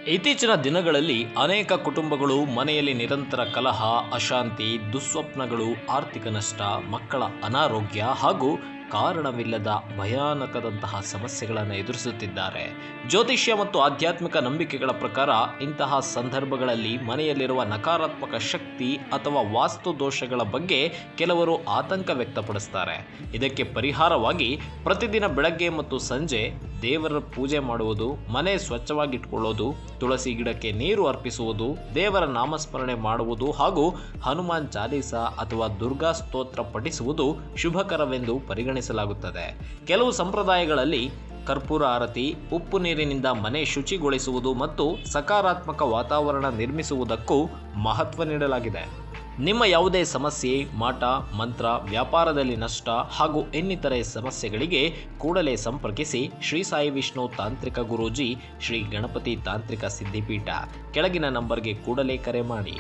ಇತ್ತೀಚಿನ ದಿನಗಳಲ್ಲಿ ಅನೇಕ ಕುಟುಂಬಗಳು ಮನೆಯಲ್ಲಿ ನಿರಂತರ ಕಲಹ, ಅಶಾಂತಿ, ದುಸ್ವಪ್ನಗಳು, ಆರ್ಥಿಕ ನಷ್ಟ, ಮಕ್ಕಳ ಅನಾರೋಗ್ಯ ಹಾಗೂ ಕಾರಣವಿಲ್ಲದ ಭಯಾನಕದಂತಹ ಸಮಸ್ಯೆಗಳನ್ನು ಎದುರಿಸುತ್ತಿದ್ದಾರೆ. ಜ್ಯೋತಿಷ್ಯ ಮತ್ತು ಆಧ್ಯಾತ್ಮಿಕ ನಂಬಿಕೆಗಳ ಪ್ರಕಾರ ಇಂತಹ ಸಂದರ್ಭಗಳಲ್ಲಿ ಮನೆಯಲ್ಲಿರುವ ನಕಾರಾತ್ಮಕ ಶಕ್ತಿ ಅಥವಾ ವಾಸ್ತು ದೋಷಗಳ ಬಗ್ಗೆ ಕೆಲವರು ಆತಂಕ ವ್ಯಕ್ತಪಡಿಸ್ತಾರೆ. ಇದಕ್ಕೆ ಪರಿಹಾರವಾಗಿ ಪ್ರತಿದಿನ ಬೆಳಗ್ಗೆ ಮತ್ತು ಸಂಜೆ ದೇವರ ಪೂಜೆ ಮಾಡುವುದು, ಮನೆ ಸ್ವಚ್ಛವಾಗಿಟ್ಕೊಳ್ಳೋದು, ತುಳಸಿ ಗಿಡಕ್ಕೆ ನೀರು ಅರ್ಪಿಸುವುದು, ದೇವರ ನಾಮಸ್ಮರಣೆ ಮಾಡುವುದು ಹಾಗೂ ಹನುಮಾನ್ ಚಾಲೀಸ ಅಥವಾ ದುರ್ಗಾ ಸ್ತೋತ್ರ ಪಠಿಸುವುದು ಶುಭಕರವೆಂದು ಪರಿಗಣಿಸಲಾಗುತ್ತದೆ. ಕೆಲವು ಸಂಪ್ರದಾಯಗಳಲ್ಲಿ ಕರ್ಪೂರ ಆರತಿ, ಉಪ್ಪು ನೀರಿನಿಂದ ಮನೆ ಶುಚಿಗೊಳಿಸುವುದು ಮತ್ತು ಸಕಾರಾತ್ಮಕ ವಾತಾವರಣ ನಿರ್ಮಿಸುವುದಕ್ಕೂ ಮಹತ್ವ ನೀಡಲಾಗಿದೆ. ನಿಮ್ಮ ಯಾವುದೇ ಸಮಸ್ಯೆ, ಮಾಟ, ಮಂತ್ರ, ವ್ಯಾಪಾರದಲ್ಲಿ ನಷ್ಟ ಹಾಗೂ ಇನ್ನಿತರೆ ಸಮಸ್ಯೆಗಳಿಗೆ ಕೂಡಲೇ ಸಂಪರ್ಕಿಸಿ ಶ್ರೀ ಸಾಯಿ ವಿಷ್ಣು ತಾಂತ್ರಿಕ ಗುರೂಜಿ, ಶ್ರೀ ಗಣಪತಿ ತಾಂತ್ರಿಕ ಸಿದ್ಧಿಪೀಠ. ಕೆಳಗಿನ ನಂಬರ್ಗೆ ಕೂಡಲೇ ಕರೆ ಮಾಡಿ.